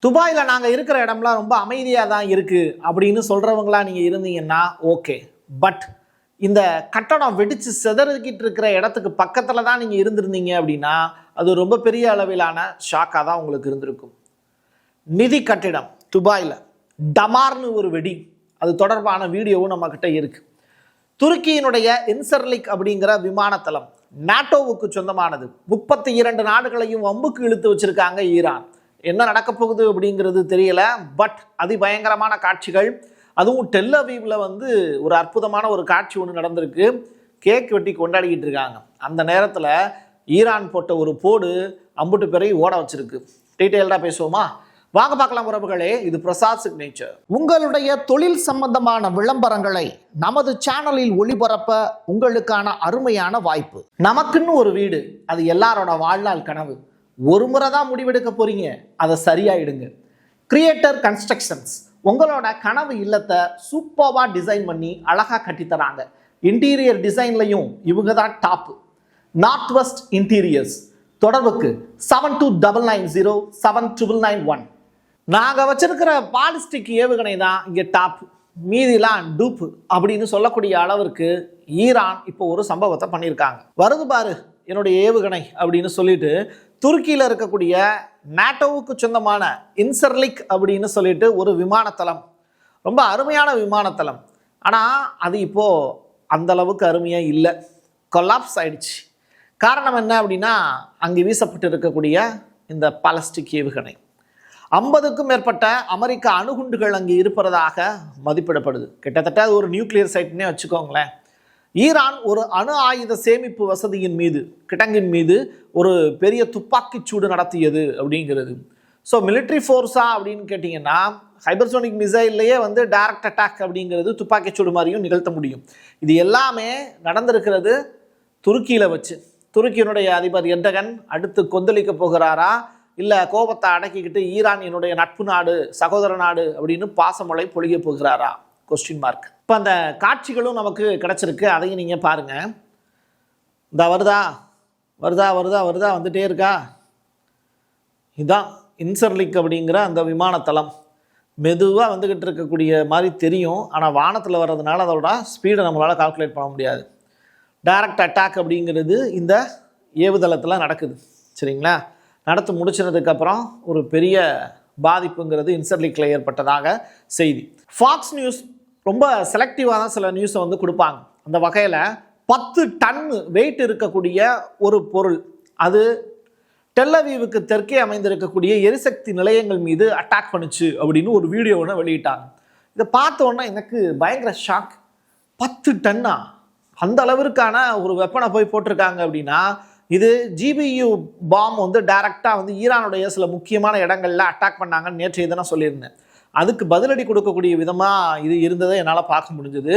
துபாயில் நாங்கள் இருக்கிற இடம்லாம் ரொம்ப அமைதியாக தான் இருக்குது அப்படின்னு சொல்கிறவங்களா நீங்கள் இருந்தீங்கன்னா ஓகே. பட் இந்த கட்டடம் வெடித்து சிதறிக்கிட்டு இருக்கிற இடத்துக்கு பக்கத்தில் தான் நீங்கள் இருந்திருந்தீங்க அப்படின்னா அது ரொம்ப பெரிய அளவிலான ஷாக்காக தான் உங்களுக்கு இருந்திருக்கும். நிதி கட்டிடம் துபாயில் டமார்னு ஒரு வெடி, அது தொடர்பான வீடியோவும் நம்மக்கிட்ட இருக்குது. துருக்கியினுடைய இன்சர்லிக் அப்படிங்கிற விமானத்தளம் நாட்டோவுக்கு சொந்தமானது. 32 நாடுகளையும் வம்புக்கு இழுத்து வச்சுருக்காங்க ஈரான். என்ன நடக்க போகுது அப்படிங்கிறது தெரியல. பட் அதிபயங்கரமான காட்சிகள், அதுவும் டெல் அவீவ்ல ஒரு அற்புதமான ஒரு காட்சி ஒன்று நடந்திருக்கு. கேக் வெட்டி கொண்டாடிக்கிட்டு இருக்காங்க. அந்த நேரத்தில் ஈரான் போட்ட ஒரு போடு அம்புட்டு பேரையும் ஓட வச்சிருக்கு. டீட்டெயில்டாக பேசுவோமா? வாங்க பார்க்கலாம் உறவுகளே. இது பிரசாத் சிக்னேச்சர். உங்களுடைய தொழில் சம்பந்தமான விளம்பரங்களை நமது சேனலில் ஒளிபரப்ப உங்களுக்கான அருமையான வாய்ப்பு. நமக்குன்னு ஒரு வீடு, அது எல்லாரோட வாழ்நாள் கனவு. ஒரு முறை தான் முடிவெடுக்க போறீங்க, அதை சரியாயிடுங்க. கிரியேட்டர் கன்ஸ்ட்ரக்ஷன்ஸ் உங்களோட கனவு இல்லத்தை சூப்பர்வா டிசைன் பண்ணி அழகா கட்டித்தராங்க. இன்டீரியர் டிசைன்லையும் இவங்க தான் டாப். North west interiors. தொடர்புக்கு 72907991. நாங்கள் வச்சிருக்கிற பாலிஸ்டிக் ஏவுகணை தான் இங்கே டாப், மீதிலாம் டூப் அப்படின்னு சொல்லக்கூடிய அளவிற்கு ஈரான் இப்போ ஒரு சம்பவத்தை பண்ணியிருக்காங்க. வருது பாரு என்னுடைய ஏவுகணை அப்படின்னு சொல்லிட்டு துருக்கியில் இருக்கக்கூடிய நாட்டோவுக்கு சொந்தமான இன்சர்லிக் அப்படின்னு சொல்லிட்டு ஒரு விமானத்தளம், ரொம்ப அருமையான விமானத்தளம். ஆனால் அது இப்போது அந்த அளவுக்கு அருமையாக இல்லை, கொலாப்ஸ் ஆயிடுச்சு. காரணம் என்ன அப்படின்னா அங்கே வீசப்பட்டு இருக்கக்கூடிய இந்த பாலிஸ்டிக் ஏவுகணை. 50க்கும் மேற்பட்ட அமெரிக்க அணுகுண்டுகள் அங்கே இருப்பதாக மதிப்பிடப்படுது. கிட்டத்தட்ட அது ஒரு நியூக்ளியர் சைட்னே வச்சுக்கோங்களேன். ஈரான் ஒரு அணு ஆயுத சேமிப்பு வசதியின் மீது, கிடங்கின் மீது ஒரு பெரிய துப்பாக்கி சூடு நடத்தியது அப்படிங்கிறது. ஸோ மிலிட்ரி ஃபோர்ஸா அப்படின்னு கேட்டிங்கன்னா ஹைபர்சோனிக் மிசைல்லையே டைரக்ட் அட்டாக் அப்படிங்கிறது துப்பாக்கி சூடு மாதிரியும் நிகழ்த்த முடியும். இது எல்லாமே நடந்திருக்கிறது துருக்கியில் வச்சு. துருக்கியினுடைய அதிபர் எர்டகன் அடுத்து கொந்தளிக்க போகிறாரா, இல்லை கோபத்தை அடக்கிக்கிட்டு ஈரான் என்னுடைய நட்பு நாடு, சகோதர நாடு அப்படின்னு பாசமழை பொழிய போகிறாரா? Question mark. இப்போ அந்த காட்சிகளும் நமக்கு கிடச்சிருக்கு, அதையும் நீங்கள் பாருங்கள். இந்த வருதா வருதா வருதா வருதா வந்துட்டே இருக்கா? இதுதான் இன்சர்லிக் அப்படிங்கிற அந்த விமானத்தளம். மெதுவாக வந்துக்கிட்டு இருக்கக்கூடிய மாதிரி தெரியும், ஆனால் வானத்தில் வர்றதுனால அதோட ஸ்பீடை நம்மளால் கால்குலேட் பண்ண முடியாது. டைரக்ட் அட்டாக் அப்படிங்கிறது இந்த ஏவுதளத்தில் நடக்குது, சரிங்களா? நடத்து முடிச்சினதுக்கப்புறம் ஒரு பெரிய பாதிப்புங்கிறது இன்சர்லிக்கில் ஏற்பட்டதாக செய்தி. ஃபாக்ஸ் நியூஸ் ரொம்ப செலக்டிவாக தான் சில நியூஸை கொடுப்பாங்க. அந்த வகையில் 10 டன் வெயிட் இருக்கக்கூடிய ஒரு பொருள், அது டெல் அவீவுக்கு தெற்கே அமைந்திருக்கக்கூடிய எரிசக்தி நிலையங்கள் மீது அட்டாக் பண்ணுச்சு அப்படின்னு ஒரு வீடியோ ஒன்று வெளியிட்டாங்க. இதை பார்த்தோன்னா எனக்கு பயங்கர ஷாக். 10 டன்னா அந்த அளவிற்கான ஒரு வெப்பனை போய் போட்டிருக்காங்க அப்படின்னா இது ஜிபியு பாம் டைரெக்டாக ஈரானுடைய சில முக்கியமான இடங்களில் அட்டாக் பண்ணாங்கன்னு நேற்று இதை நான் சொல்லியிருந்தேன். அதுக்கு பதிலடி கொடுக்கக்கூடிய விதமாக இது இருந்ததை என்னால் பார்க்க முடிஞ்சது.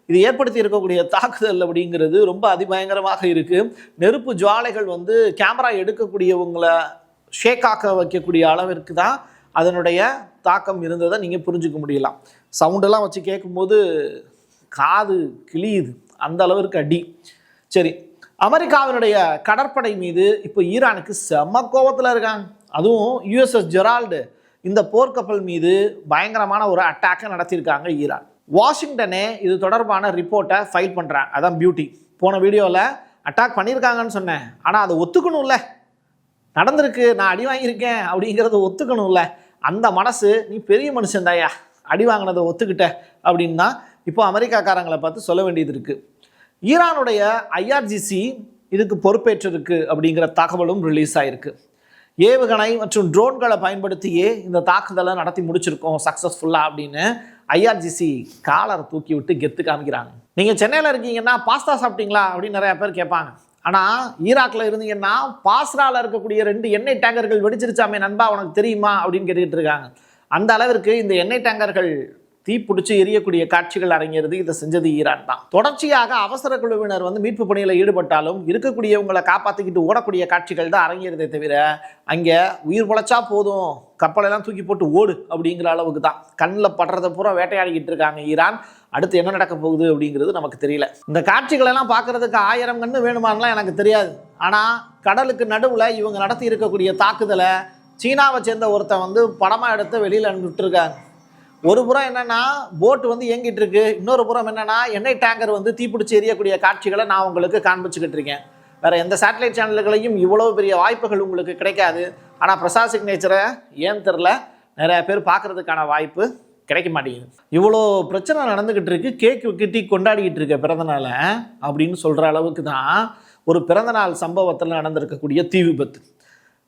இது ஏற்படுத்தி இருக்கக்கூடிய தாக்குதல் அப்படிங்கிறது ரொம்ப அதிபயங்கரமாக இருக்குது. நெருப்பு ஜுவாலைகள் கேமரா எடுக்கக்கூடியவங்களை ஷேக்காக்க வைக்கக்கூடிய அளவிற்கு தான் அதனுடைய தாக்கம் இருந்ததை நீங்கள் புரிஞ்சுக்க முடியலாம். சவுண்டெல்லாம் வச்சு கேட்கும்போது காது கிளியுது, அந்த அளவிற்கு அடி. சரி, அமெரிக்காவினுடைய கடற்படை மீது இப்போ ஈரானுக்கு செம்ம கோபத்தில் இருக்காங்க. அதுவும் USS ஜெரால்டு இந்த போர்க்கப்பல் மீது பயங்கரமான ஒரு அட்டாக்கை நடத்தியிருக்காங்க ஈரான். வாஷிங்டனே இது தொடர்பான ரிப்போர்ட்டை ஃபைல் பண்ணுறாங்க. அதான் பியூட்டி. போன வீடியோவில் அட்டாக் பண்ணியிருக்காங்கன்னு சொன்னேன், ஆனால் அதை ஒத்துக்கணும்ல, நடந்திருக்கு, நான் அடி வாங்கியிருக்கேன் அப்படிங்கிறத ஒத்துக்கணும்ல. அந்த மனசு, நீ பெரிய மனுஷன் தாயா, அடி வாங்கினதை ஒத்துக்கிட்ட அப்படின்னு தான் இப்போ அமெரிக்காக்காரங்களை பார்த்து சொல்ல வேண்டியது இருக்குது. ஈரானுடைய IRGC இதுக்கு பொறுப்பேற்றிருக்கு அப்படிங்கிற தகவலும் ரிலீஸ் ஆகிருக்கு. ஏவுகணை மற்றும் ட்ரோன்களை பயன்படுத்தியே இந்த தாக்குதலை நடத்தி முடிச்சிருக்கோம் சக்ஸஸ்ஃபுல்லாக அப்படின்னு IRGC காலரை தூக்கி விட்டு கெத்து காமிக்கிறாங்க. நீங்கள் சென்னையில் இருக்கீங்கன்னா பாஸ்தா சாப்பிட்டீங்களா அப்படின்னு நிறையா பேர் கேட்பாங்க. ஆனால் ஈராக்கில் இருந்தீங்கன்னா பாஸ்ராவில் இருக்கக்கூடிய 2 எண்ணெய் டேங்கர்கள் வெடிச்சிருச்சாமே நண்பா, உனக்கு தெரியுமா அப்படின்னு கேட்டுக்கிட்டு இருக்காங்க. அந்த அளவிற்கு இந்த எண்ணெய் டேங்கர்கள் தீப்பிடிச்சு எரியக்கூடிய காட்சிகள் அரங்கிறது. இதை செஞ்சது ஈரான் தான். தொடர்ச்சியாக அவசர குழுவினர் மீட்பு பணியில் ஈடுபட்டாலும் இருக்கக்கூடியவங்களை காப்பாற்றிக்கிட்டு ஓடக்கூடிய காட்சிகள் தான் அரங்கிறதே தவிர அங்கே உயிர் பொழைச்சா போதும், கப்பலெல்லாம் தூக்கி போட்டு ஓடு அப்படிங்கிற அளவுக்கு தான். கண்ணில் படுறதை பூரா வேட்டையாடிக்கிட்டு இருக்காங்க ஈரான். அடுத்து என்ன நடக்க போகுது அப்படிங்கிறது நமக்கு தெரியல. இந்த காட்சிகளெல்லாம் பார்க்கறதுக்கு 1000 கண்ணு வேணுமானலாம் எனக்கு தெரியாது. ஆனால் கடலுக்கு நடுவில் இவங்க நடத்தி இருக்கக்கூடிய தாக்குதலை சீனாவை சேர்ந்த ஒருத்தன் வந்து படமாக எடுத்து வெளியில் அனுப்பிட்டுருக்காங்க. ஒரு புறம் என்னென்னா போட்டு வந்து இயங்கிட்டு இருக்கு, இன்னொரு புறம் என்னென்னா எண்ணெய் டேங்கர் வந்து தீப்பிடிச்சு எரியக்கூடிய காட்சிகளை நான் உங்களுக்கு காண்பிச்சுக்கிட்டு இருக்கேன். வேறு எந்த சேட்டலைட் சேனல்களையும் இவ்வளோ பெரிய வாய்ப்புகள் உங்களுக்கு கிடைக்காது. ஆனால் பிரசாத் சிக்னேச்சரை ஏன் தெரில நிறைய பேர் பார்க்குறதுக்கான வாய்ப்பு கிடைக்க மாட்டேங்குது. இவ்வளோ பிரச்சனை நடந்துக்கிட்டு இருக்கு, கேக் கிட்டி கொண்டாடிக்கிட்டு இருக்க பிறந்தநாளை அப்படின்னு சொல்கிற அளவுக்கு தான் ஒரு பிறந்தநாள் சம்பவத்தில் நடந்திருக்கக்கூடிய தீ விபத்து.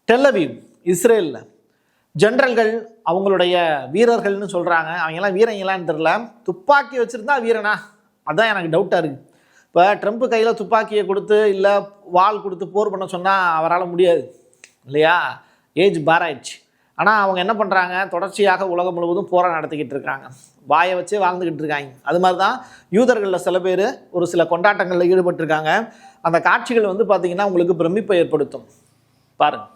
டெல் அவீவ் இஸ்ரேலில் ஜென்ரல்கள் அவங்களுடைய வீரர்கள்னு சொல்கிறாங்க. அவங்கெல்லாம் வீரங்களான்னு தெரில. துப்பாக்கி வச்சுருந்தா வீரனா, அதுதான் எனக்கு டவுட்டாக இருக்குது. இப்போ ட்ரம்ப் கையில் துப்பாக்கியை கொடுத்து இல்லை வாள் கொடுத்து போர் பண்ண சொன்னால் அவரால் முடியாது இல்லையா, ஏஜ் பாராயிடுச்சு. ஆனால் அவங்க என்ன பண்ணுறாங்க, தொடர்ச்சியாக உலகம் முழுவதும் போராட்டம் நடத்திக்கிட்டு இருக்காங்க, வாயை வச்சே வாழ்ந்துக்கிட்டு இருக்காங்க. அது மாதிரி தான் யூதர்களில் சில பேர் ஒரு சில கொண்டாட்டங்களில் ஈடுபட்டிருக்காங்க. அந்த காட்சிகள் வந்து பார்த்திங்கன்னா உங்களுக்கு பிரமிப்பை ஏற்படுத்தும். பாருங்கள்,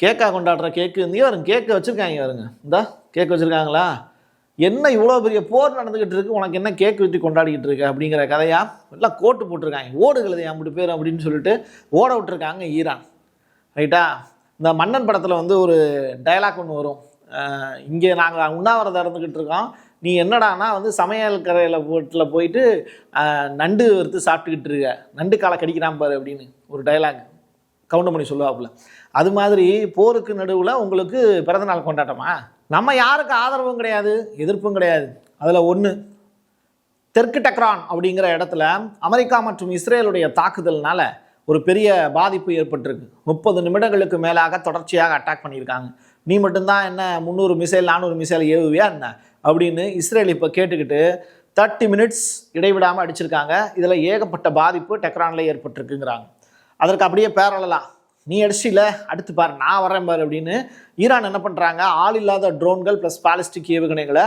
கேக்காக கொண்டாடுற கேக்கு இருந்தே வருங்க, கேக்கு வச்சுருக்காங்க வருங்க, இந்த கேக்கு வச்சுருக்காங்களா, என்ன இவ்வளோ பெரிய போர் நடந்துக்கிட்டு இருக்குது, உனக்கு என்ன கேக்கு வெட்டி கொண்டாடிக்கிட்டு இருக்கு அப்படிங்கிற கதையாக எல்லாம் கோட்டு போட்டிருக்காங்க. ஓடுகிறது அப்படி பேர் அப்படின்னு சொல்லிட்டு ஓட விட்டுருக்காங்க ஈரான். ரைட்டா, இந்த மன்னன் படத்தில் வந்து ஒரு டைலாக் ஒன்று வரும், இங்கே நாங்கள் உண்ணாவிரதம் இருந்துக்கிட்டு இருக்கோம், நீ என்னடானா வந்து சமையல் கரையில் வீட்டில் போயிட்டு நண்டு வறுத்து சாப்பிட்டுக்கிட்டு இருக்க, நண்டு காலை கடிக்கிறான் பாரு அப்படின்னு ஒரு டைலாக் கவுண்டமணி சொல்லுவாப்புல. அது மாதிரி போருக்கு நடுவில் உங்களுக்கு பிறந்தநாள் கொண்டாட்டமா? நம்ம யாருக்கு ஆதரவும் கிடையாது, எதிர்ப்பும் கிடையாது. அதில் ஒன்று, தெற்கு டெக்ரான் அப்படிங்கிற இடத்துல அமெரிக்கா மற்றும் இஸ்ரேலுடைய தாக்குதல்னால ஒரு பெரிய பாதிப்பு ஏற்பட்டிருக்கு. 30 நிமிடங்களுக்கு மேலாக தொடர்ச்சியாக அட்டாக் பண்ணியிருக்காங்க. நீ மட்டும்தான் என்ன 300 மிசைல் 400 மிசைல் ஏவுவியா என்ன அப்படின்னு இஸ்ரேல் இப்போ கேட்டுக்கிட்டு 30 மினிட்ஸ் இடைவிடாமல் அடிச்சிருக்காங்க. இதில் ஏகப்பட்ட பாதிப்பு டெக்ரானில் ஏற்பட்டிருக்குங்கிறாங்க. அதற்கு அப்படியே பேரலாம், நீ அடிச்சில அடுத்து பாரு நான் வரேன் பாரு அப்படின்னு ஈரான் என்ன பண்ணுறாங்க, ஆள் இல்லாத ட்ரோன்கள் ப்ளஸ் பாலிஸ்டிக் ஏவுகணைகளை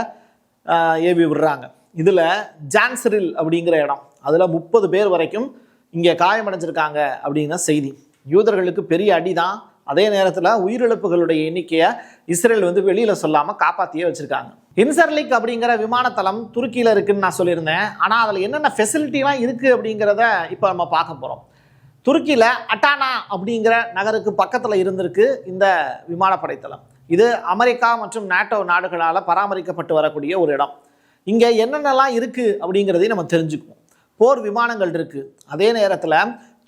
ஏவி விடுறாங்க. இதில் ஜான்சரில் அப்படிங்கிற இடம், அதில் 30 பேர் வரைக்கும் இங்கே காயமடைஞ்சிருக்காங்க அப்படிங்கிற செய்தி. யூதர்களுக்கு பெரிய அடி தான். அதே நேரத்தில் உயிரிழப்புகளுடைய எண்ணிக்கையை இஸ்ரேல் வந்து வெளியில் சொல்லாமல் காப்பாற்றியே வச்சுருக்காங்க. இன்சர்லிக் அப்படிங்கிற விமானத்தளம் துருக்கியில் இருக்குதுன்னு நான் சொல்லியிருந்தேன். ஆனால் அதில் என்னென்ன ஃபெசிலிட்டிலாம் இருக்குது அப்படிங்கிறத இப்போ நம்ம பார்க்க போகிறோம். துருக்கியில் அட்டானா அப்படிங்கிற நகருக்கு பக்கத்தில் இருந்திருக்கு இந்த விமானப்படைத்தளம். இது அமெரிக்கா மற்றும் நேட்டோ நாடுகளால் பராமரிக்கப்பட்டு வரக்கூடிய ஒரு இடம். இங்கே என்னென்னலாம் இருக்குது அப்படிங்கிறதையும் நம்ம தெரிஞ்சுக்குவோம். போர் விமானங்கள் இருக்குது, அதே நேரத்தில்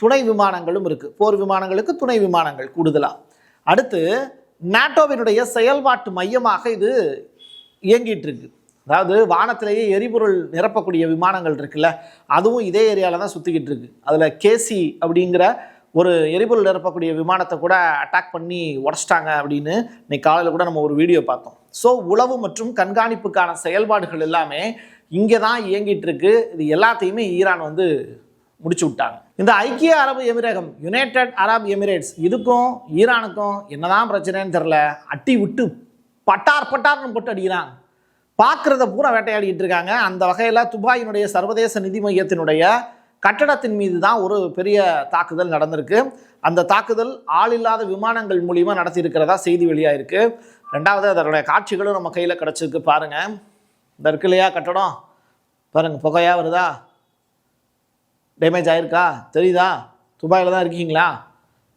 துணை விமானங்களும் இருக்குது. போர் விமானங்களுக்கு துணை விமானங்கள் கூடுதலாக. அடுத்து நேட்டோவினுடைய செயல்பாட்டு மையமாக இது இயங்கிட்டு இருக்கு. அதாவது வானத்திலேயே எரிபொருள் நிரப்பக்கூடிய விமானங்கள் இருக்குல்ல, அதுவும் இதே ஏரியாவில் தான் சுற்றிக்கிட்டு இருக்கு. அதில் கேசி அப்படிங்கிற ஒரு எரிபொருள் நிரப்பக்கூடிய விமானத்தை கூட அட்டாக் பண்ணி உடச்சிட்டாங்க அப்படின்னு இன்னைக்கு காலையில் கூட நம்ம ஒரு வீடியோ பார்த்தோம். ஸோ உளவு மற்றும் கண்காணிப்புக்கான செயல்பாடுகள் எல்லாமே இங்கே தான் இயங்கிட்டு இருக்கு. இது எல்லாத்தையுமே ஈரான் வந்து முடிச்சு விட்டாங்க. இந்த ஐக்கிய அரபு எமிரகம், யுனைடெட் அரப் எமிரேட்ஸ், இதுக்கும் ஈரானுக்கும் என்னதான் பிரச்சனைன்னு தெரில, அட்டி விட்டு பட்டார்னு போட்டு அடிக்கிறாங்க. பார்க்குறத பூரா வேட்டையாடிட்டு இருக்காங்க. அந்த வகையில் துபாயினுடைய சர்வதேச நிதி மையத்தினுடைய கட்டடத்தின் மீது தான் ஒரு பெரிய தாக்குதல் நடந்திருக்கு. அந்த தாக்குதல் ஆள் இல்லாத விமானங்கள் மூலியமாக நடத்தி இருக்கிறதா செய்தி வெளியாக இருக்குது. ரெண்டாவது அதனுடைய காட்சிகளும் நம்ம கையில் கிடச்சிருக்கு. பாருங்கள், இந்த இருக்கு இல்லையா கட்டடம், பாருங்கள் புகையாக வருதா, டேமேஜ் ஆகிருக்கா தெரியுதா, துபாயில் தான் இருக்கீங்களா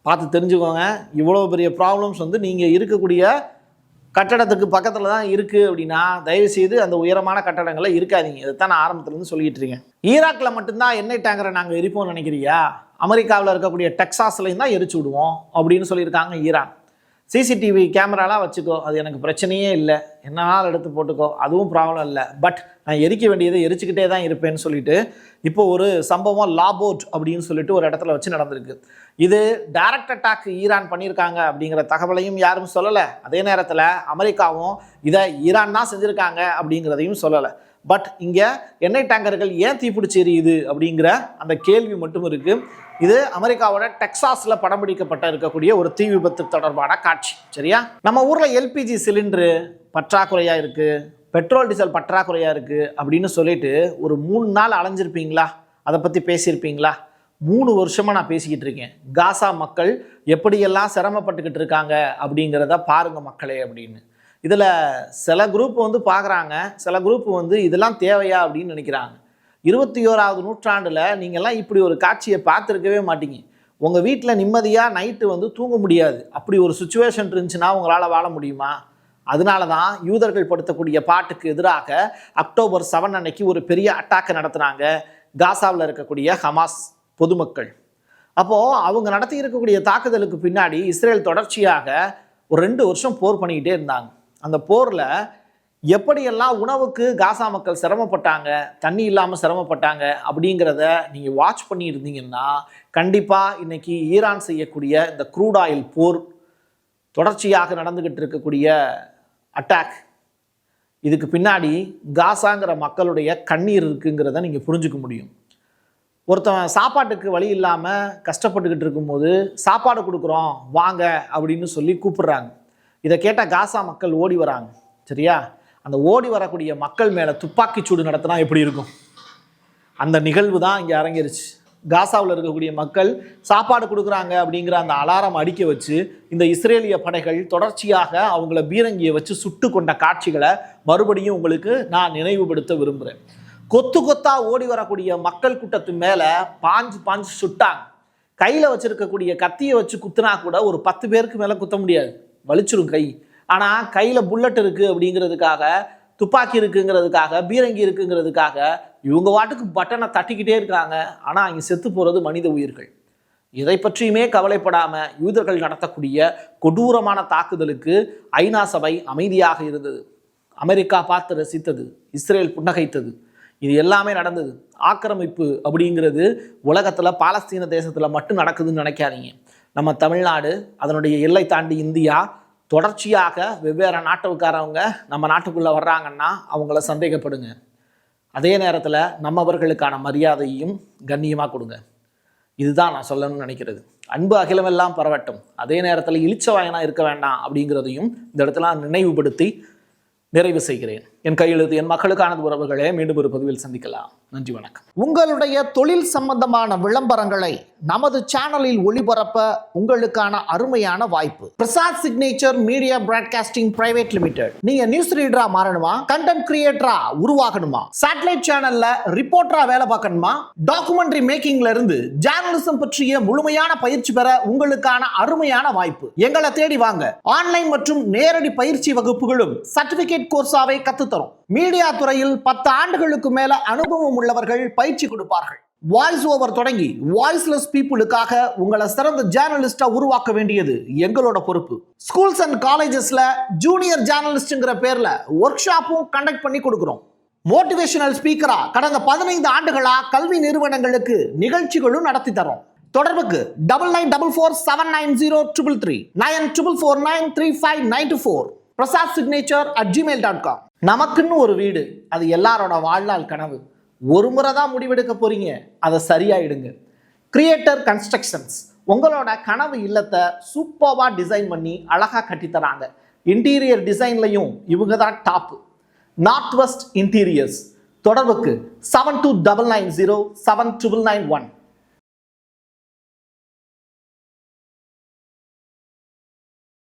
பார்த்து தெரிஞ்சுக்கோங்க. இவ்வளோ பெரிய ப்ராப்ளம்ஸ் வந்து நீங்கள் இருக்கக்கூடிய கட்டடத்துக்கு பக்கத்தில் தான் இருக்குது அப்படின்னா தயவுசெய்து அந்த உயரமான கட்டடங்களில் இருக்காதீங்க. இதைத்தான் நான் ஆரம்பத்துலேருந்து சொல்லிகிட்டு இருக்கேன். ஈராக்கில் மட்டும்தான் எண்ணெய் டேங்கரை நாங்கள் எரிப்போம்னு நினைக்கிறியா, அமெரிக்காவில் இருக்கக்கூடிய டெக்சாஸ்லையும் தான் எரிச்சு விடுவோம் அப்படின்னு சொல்லியிருக்காங்க ஈரான். சிசிடிவி கேமராலாம் வச்சுக்கோ, அது எனக்கு பிரச்சனையே இல்லை, என்னால் எடுத்து போட்டுக்கோ, அதுவும் ப்ராப்ளம் இல்லை, பட் நான் எரிக்க வேண்டியதை எரிச்சுக்கிட்டே தான் இருப்பேன்னு சொல்லிட்டு இப்போ ஒரு சம்பவம் லாபோர்ட் அப்படின்னு சொல்லிட்டு ஒரு இடத்துல வச்சு நடந்திருக்கு. இது டைரக்ட் அட்டாக் ஈரான் பண்ணியிருக்காங்க அப்படிங்கிற தகவலையும் யாரும் சொல்லலை. அதே நேரத்தில் அமெரிக்காவும் இதை ஈரான் தான் செஞ்சுருக்காங்க அப்படிங்கிறதையும் சொல்லலை. பட் இங்கே எண்ணெய் டேங்கர்கள் ஏன் தீப்பிடிச்சு எரியுது அப்படிங்கிற அந்த கேள்வி மட்டும் இருக்குது. இது அமெரிக்காவோட டெக்சாஸில் படம் பிடிக்கப்பட்ட இருக்கக்கூடிய ஒரு தீ விபத்து தொடர்பான காட்சி. சரியா, நம்ம ஊரில் எல்பிஜி சிலிண்டரு பற்றாக்குறையாக இருக்குது, பெட்ரோல் டீசல் பற்றாக்குறையாக இருக்குது அப்படின்னு சொல்லிட்டு ஒரு 3 நாள் அலைஞ்சிருப்பீங்களா, அதை பற்றி பேசியிருப்பீங்களா? 3 வருஷமாக நான் பேசிக்கிட்டு இருக்கேன். காசா மக்கள் எப்படியெல்லாம் சிரமப்பட்டுக்கிட்டு இருக்காங்க அப்படிங்கிறத பாருங்க மக்களே அப்படின்னு. இதில் சில குரூப் வந்து பார்க்குறாங்க, சில குரூப் வந்து இதெல்லாம் தேவையா அப்படின்னு நினைக்கிறாங்க. 21ஆவது நூற்றாண்டில் நீங்கள்லாம் இப்படி ஒரு காட்சியை பார்த்துருக்கவே மாட்டீங்க. உங்கள் வீட்டில் நிம்மதியாக நைட்டு வந்து தூங்க முடியாது. அப்படி ஒரு சுச்சுவேஷன் இருந்துச்சுன்னா உங்களால் வாழ முடியுமா? அதனால தான் யூதர்கள் படுத்தக்கூடிய பாட்டுக்கு எதிராக அக்டோபர் 7 அன்னைக்கு ஒரு பெரிய அட்டாக்கை நடத்துனாங்க காசாவில் இருக்கக்கூடிய ஹமாஸ் பொதுமக்கள். அப்போது அவங்க நடத்தி இருக்கக்கூடிய தாக்குதலுக்கு பின்னாடி இஸ்ரேல் தொடர்ச்சியாக ஒரு 2 வருஷம் போர் பண்ணிக்கிட்டே இருந்தாங்க. அந்த போரில் எப்படியெல்லாம் உணவுக்கு காசா மக்கள் சிரமப்பட்டாங்க, தண்ணி இல்லாமல் சிரமப்பட்டாங்க அப்படிங்கிறத நீங்கள் வாட்ச் பண்ணி இருந்தீங்கன்னா கண்டிப்பாக இன்னைக்கு ஈரான் செய்யக்கூடிய இந்த க்ரூட் ஆயில் போர், தொடர்ச்சியாக நடந்துக்கிட்டு இருக்கக்கூடிய அட்டாக், இதுக்கு பின்னாடி காசாங்கிற மக்களுடைய கண்ணீர் இருக்குங்கிறத நீங்கள் புரிஞ்சுக்க முடியும். ஒருத்தன் சாப்பாட்டுக்கு வழி இல்லாமல் கஷ்டப்பட்டுக்கிட்டு இருக்கும்போது சாப்பாடு கொடுக்குறோம் வாங்க அப்படின்னு சொல்லி கூப்பிடுறாங்க. இதை கேட்டால் காசா மக்கள் ஓடி வராங்க. சரியா? அந்த ஓடி வரக்கூடிய மக்கள் மேலே துப்பாக்கி சூடு நடத்தினா எப்படி இருக்கும்? அந்த நிகழ்வு தான் இங்கே அரங்கேறிச்சு. காசாவில் இருக்கக்கூடிய மக்கள் சாப்பாடு கொடுக்குறாங்க அப்படிங்கிற அந்த அலாரம் அடிக்க வச்சு இந்த இஸ்ரேலிய படைகள் தொடர்ச்சியாக அவங்கள பீரங்கியை வச்சு சுட்டு கொண்ட காட்சிகளை மறுபடியும் உங்களுக்கு நான் நினைவுபடுத்த விரும்புகிறேன். கொத்து கொத்தா ஓடி வரக்கூடிய மக்கள் கூட்டத்து மேலே பாஞ்சு சுட்டாங்க. கையில் வச்சிருக்கக்கூடிய கத்தியை வச்சு குத்துனா கூட ஒரு 10 பேருக்கு மேலே குத்த முடியாது, வலிச்சிரும் கை. ஆனால் கையில் புல்லட் இருக்குது அப்படிங்கிறதுக்காக, துப்பாக்கி இருக்குங்கிறதுக்காக, பீரங்கி இருக்குங்கிறதுக்காக இவங்க வாட்டுக்கு பட்டனை தட்டிக்கிட்டே இருக்காங்க. ஆனால் அங்கே செத்து போகிறது மனித உயிர்கள். இதை பற்றியுமே கவலைப்படாமல் யூதர்கள் நடத்தக்கூடிய கொடூரமான தாக்குதலுக்கு ஐநா சபை அமைதியாக இருந்தது. அமெரிக்கா பார்த்து ரசித்தது, இஸ்ரேல் புன்னகைத்தது. இது எல்லாமே நடந்தது. ஆக்கிரமிப்பு அப்படிங்கிறது உலகத்தில் பாலஸ்தீன தேசத்தில் மட்டும் நடக்குதுன்னு நினைக்காதீங்க. நம்ம தமிழ்நாடு, அதனுடைய எல்லை தாண்டி இந்தியா, தொடர்ச்சியாக வெவ்வேறு நாட்டுக்காரவங்க நம்ம நாட்டுக்குள்ளே வர்றாங்கன்னா அவங்கள சந்தேகப்படுங்க. அதே நேரத்தில் நம்மவர்களுக்கான மரியாதையும் கண்ணியமாக கொடுங்க. இதுதான் நான் சொல்லணும்னு நினைக்கிறது. அன்பு அகிலமெல்லாம் பரவட்டும், அதே நேரத்தில் இளிச்சவாயனாக இருக்க வேண்டாம் அப்படிங்கிறதையும் இந்த இடத்துல நினைவுபடுத்தி நிறைவு செய்கிறேன். என் கையெழுத்து என் மக்களுக்கானது உறவுகளே. மீண்டும் ஒரு பதிவில் சந்திக்கலாம். நன்றி, வணக்கம். உங்களுடைய தொழில் சம்பந்தமான விளம்பரங்களை நமது சேனலில் ஒளிபரப்ப உங்களுக்கான அருமையான வாய்ப்பு. Prasad signature media broadcasting private limited. நீங்க நியூஸ் ரீடரா மாறணுமா? கண்டென்ட் கிரியேட்டரா உருவாகணுமா? சேட்டலைட் சேனல்ல ரிப்போர்ட்டரா வேலை பார்க்கணுமா? டாக்குமெண்ட்ரி மேக்கிங்ல இருந்து ஜேர்னலிசம் பற்றிய முழுமையான பயிற்சி பெற உங்களுக்கான அருமையான வாய்ப்பு. எங்களை தேடி வாங்க. ஆன்லைன் மற்றும் நேரடி பயிற்சி வகுப்புகளும் சர்டிபிகேட் கோர்ஸாவை கத்துத்தரும். மீடியா துறையில் 10 ஆண்டுகளுக்கு மேல அனுபவம் உள்ளவர்கள் பயிற்சி கொடுப்பார்கள். வாய்ஸ் ஓவர் தொடங்கி வாய்ஸ்லெஸ் பீப்புளுக்காக உங்களை சிறந்த ஜேர்னலிஸ்டா உருவாக்க வேண்டியது எங்களோட பொறுப்பு. ஸ்கூல்ஸ் அண்ட் காலேஜஸ்ல ஜூனியர் ஜேர்னலிஸ்ட்ங்கிற பேர்ல ஒர்க் ஷாப்பும் கண்டக்ட் பண்ணி கொடுக்கிறோம். மோட்டிவேஷனல் ஸ்பீக்கரா கடந்த 15 ஆண்டுகளா கல்வி நிறுவனங்களுக்கு நிகழ்ச்சிகளும் நடத்தி தரோம். தொடர்புக்கு 9944790333 94493594 prasadsignature@gmail.com. நமக்குன்னு ஒரு வீடு, அது எல்லாரோட வாழ்நாள் கனவு. ஒரு முறை தான் முடிவெடுக்க போறீங்க, அதை சரியாயிடுங்க. கிரியேட்டர் கன்ஸ்ட்ரக்ஷன்ஸ் உங்களோட கனவு இல்லத்தை சூப்பர்வா டிசைன் பண்ணி அழகா கட்டித்தராங்க. இன்டீரியர் டிசைன்லையும் இவங்க தான் டாப். North west interiors. தொடர்புக்கு 7299079991.